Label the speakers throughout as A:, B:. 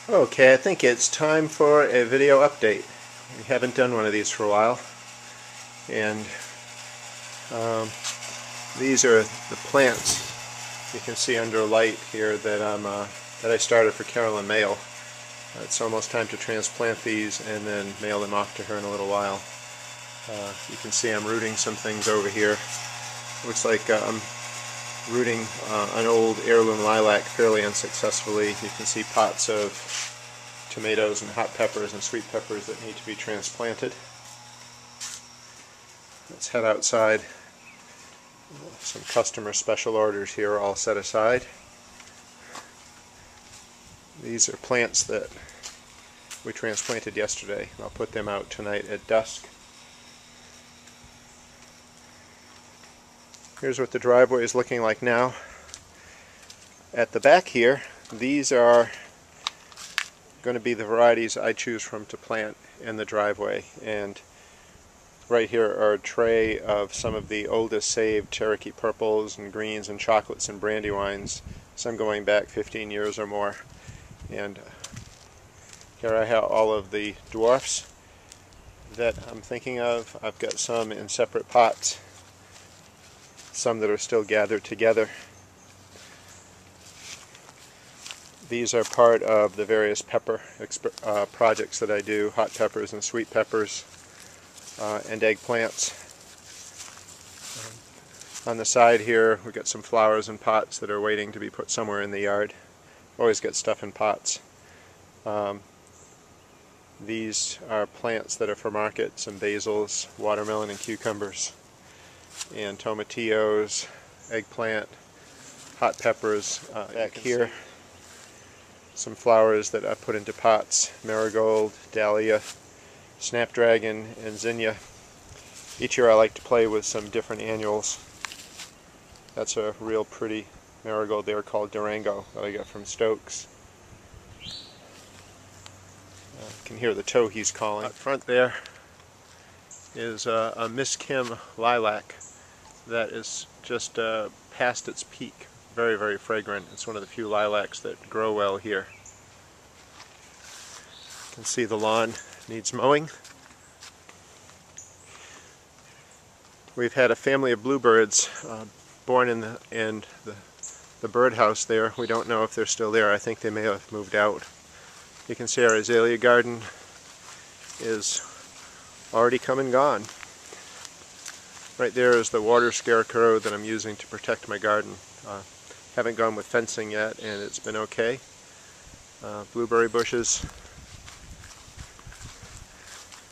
A: Okay, I think it's time for a video update. We haven't done one of these for a while, and these are the plants you can see under light here that I started for Carolyn Mail. It's almost time to transplant these and then mail them off to her in a little while. You can see I'm rooting some things over here. Looks like I'm rooting an old heirloom lilac fairly unsuccessfully. You can see pots of tomatoes and hot peppers and sweet peppers that need to be transplanted. Let's head outside. Some customer special orders here are all set aside. These are plants that we transplanted yesterday. I'll put them out tonight at dusk. Here's what the driveway is looking like now. At the back here, these are going to be the varieties I choose from to plant in the driveway. And right here are a tray of some of the oldest saved Cherokee purples and greens and chocolates and brandywines, some going back 15 years or more. And here I have all of the dwarfs that I'm thinking of. I've got some in separate pots, some that are still gathered together. These are part of the various pepper projects that I do, hot peppers and sweet peppers and eggplants. On the side here we've got some flowers in pots that are waiting to be put somewhere in the yard. Always get stuff in pots. These are plants that are for market, some basils, watermelon and cucumbers, and tomatillos, eggplant, hot peppers. Back here, some flowers that I put into pots, marigold, dahlia, snapdragon, and zinnia. Each year I like to play with some different annuals. That's a real pretty marigold there called Durango that I got from Stokes. You can hear the towhees calling. Up front there is a Miss Kim lilac that is just past its peak. Very, very fragrant. It's one of the few lilacs that grow well here. You can see the lawn needs mowing. We've had a family of bluebirds born in the birdhouse there. We don't know if they're still there. I think they may have moved out. You can see our azalea garden is already come and gone. Right there is the water scarecrow that I'm using to protect my garden. Haven't gone with fencing yet, and it's been okay. Blueberry bushes.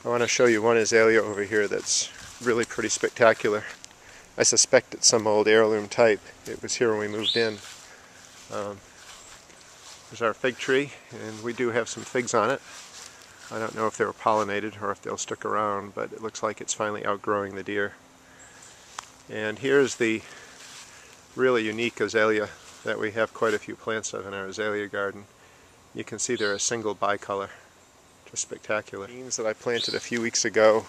A: I want to show you one azalea over here that's really pretty spectacular. I suspect it's some old heirloom type. It was here when we moved in. There's our fig tree, and we do have some figs on it. I don't know if they were pollinated or if they'll stick around, but it looks like it's finally outgrowing the deer. And here's the really unique azalea that we have quite a few plants of in our azalea garden. You can see they're a single bicolor. Just spectacular. Beans that I planted a few weeks ago,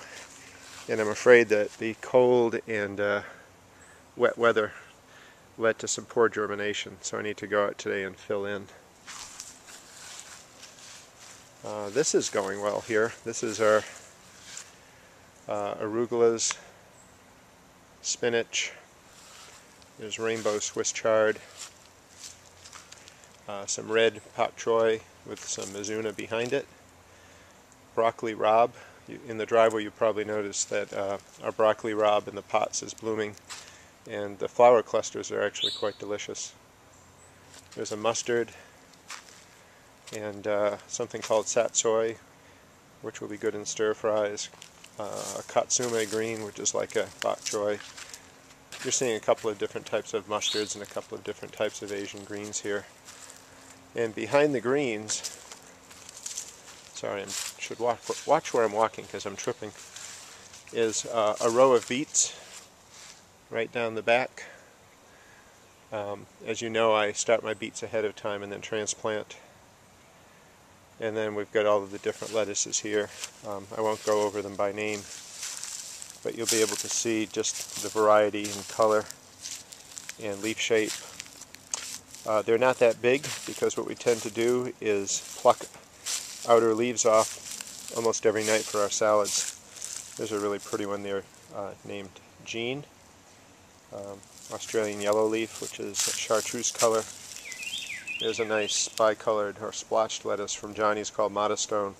A: and I'm afraid that the cold and wet weather led to some poor germination, so I need to go out today and fill in. This is going well here. This is our arugulas, spinach, there's rainbow Swiss chard, some red pak choy with some mizuna behind it, broccoli rabe. In the driveway you probably noticed that our broccoli rabe in the pots is blooming, and the flower clusters are actually quite delicious. There's a mustard and something called satsoi, which will be good in stir fries, a katsume green, which is like a bok choy. You're seeing a couple of different types of mustards and a couple of different types of Asian greens here. And behind the greens, sorry, I should watch where I'm walking because I'm tripping, is a row of beets right down the back. As you know, I start my beets ahead of time and then transplant. And then we've got all of the different lettuces here. I won't go over them by name, but you'll be able to see just the variety in color and leaf shape They're not that big because what we tend to do is pluck outer leaves off almost every night for our salads. There's a really pretty one there named Jean, Australian yellow leaf, which is a chartreuse color. There's a nice bicolored or splotched lettuce from Johnny's called Modestone.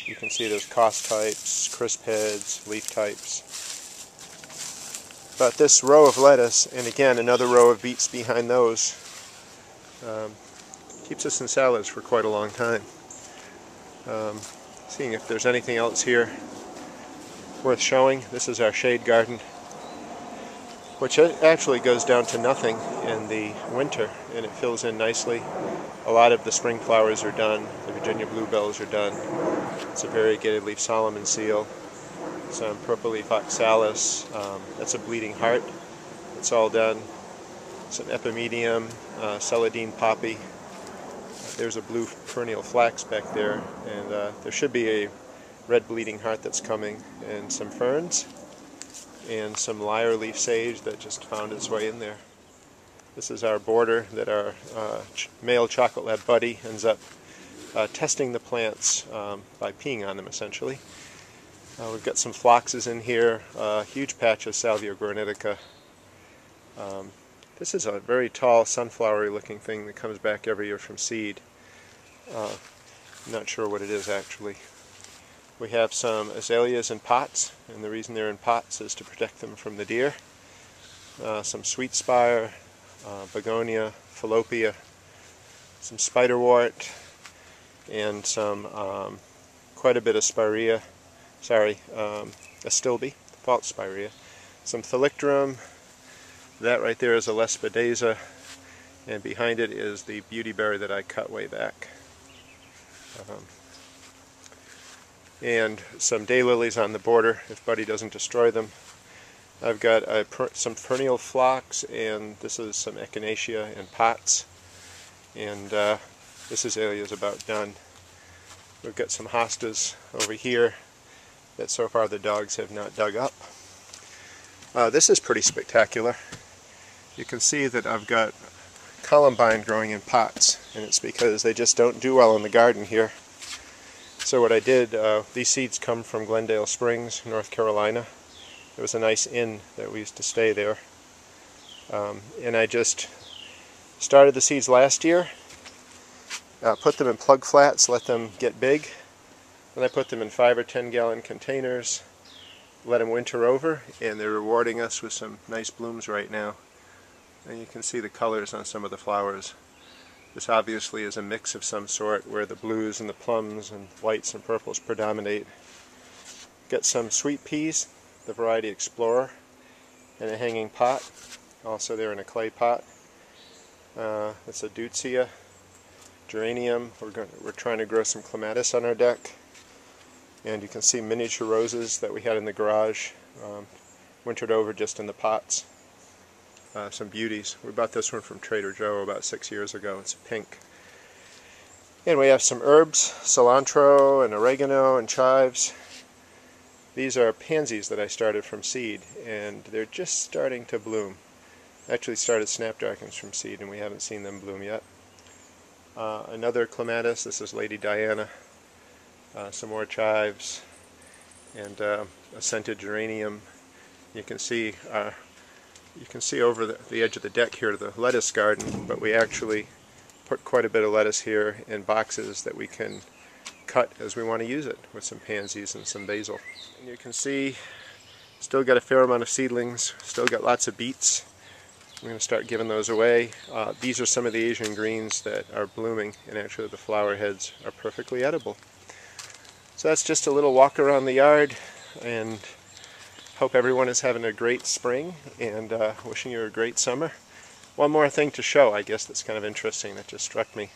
A: You can see there's cos types, crisp heads, leaf types. But this row of lettuce, and again another row of beets behind those, keeps us in salads for quite a long time. Seeing if there's anything else here worth showing. This is our shade garden, which actually goes down to nothing in the winter, and it fills in nicely. A lot of the spring flowers are done. The Virginia bluebells are done. It's a variegated leaf Solomon seal. Some purple leaf oxalis. That's a bleeding heart. It's all done. Some epimedium, celandine poppy. There's a blue perennial flax back there, and there should be a red bleeding heart that's coming, and some ferns, and some lyre leaf sage that just found its way in there. This is our border that our male chocolate lab buddy ends up testing the plants by peeing on them, essentially. We've got some phloxes in here, a huge patch of Salvia granitica. This is a very tall sunflowery looking thing that comes back every year from seed. I'm not sure what it is actually. We have some azaleas in pots, and the reason they're in pots is to protect them from the deer. Some sweet spire, begonia, falopia, some spiderwort, and some quite a bit of spirea. Astilbe, false spirea. Some thalictrum. That right there is a lespedeza, and behind it is the beautyberry that I cut way back. And some daylilies on the border if Buddy doesn't destroy them. I've got some perennial phlox, and this is some echinacea in pots, and this azalea is about done. We've got some hostas over here that so far the dogs have not dug up. This is pretty spectacular. You can see that I've got columbine growing in pots, and it's because they just don't do well in the garden here. So what I did, these seeds come from Glendale Springs, North Carolina. There was a nice inn that we used to stay there. And I just started the seeds last year, put them in plug flats, let them get big. Then I put them in 5 or 10 gallon containers, let them winter over, and they're rewarding us with some nice blooms right now. And you can see the colors on some of the flowers. This obviously is a mix of some sort where the blues and the plums and whites and purples predominate. Got some sweet peas, the variety Explorer, in a hanging pot. Also there in a clay pot. That's a deutzia, geranium. We're trying to grow some clematis on our deck. And you can see miniature roses that we had in the garage, wintered over just in the pots. Some beauties. We bought this one from Trader Joe about 6 years ago. It's pink. And we have some herbs, cilantro and oregano and chives. These are pansies that I started from seed, and they're just starting to bloom. I actually started snapdragons from seed, and we haven't seen them bloom yet. Another clematis. This is Lady Diana. Some more chives, and a scented geranium. You can see over the edge of the deck here to the lettuce garden, but we actually put quite a bit of lettuce here in boxes that we can cut as we want to use it, with some pansies and some basil. And you can see still got a fair amount of seedlings, still got lots of beets. I'm going to start giving those away. These are some of the Asian greens that are blooming, and actually the flower heads are perfectly edible. So that's just a little walk around the yard, and hope everyone is having a great spring, and wishing you a great summer. One more thing to show, I guess, that's kind of interesting that just struck me.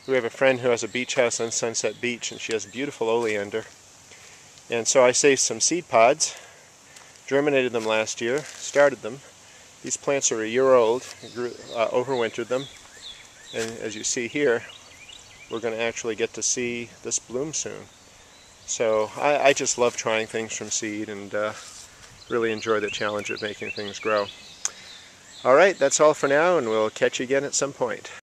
A: We have a friend who has a beach house on Sunset Beach, and she has beautiful oleander. And so I saved some seed pods, germinated them last year, started them. These plants are a year old, overwintered them, and as you see here, we're going to actually get to see this bloom soon. So I just love trying things from seed, and really enjoy the challenge of making things grow. Alright, that's all for now, and we'll catch you again at some point.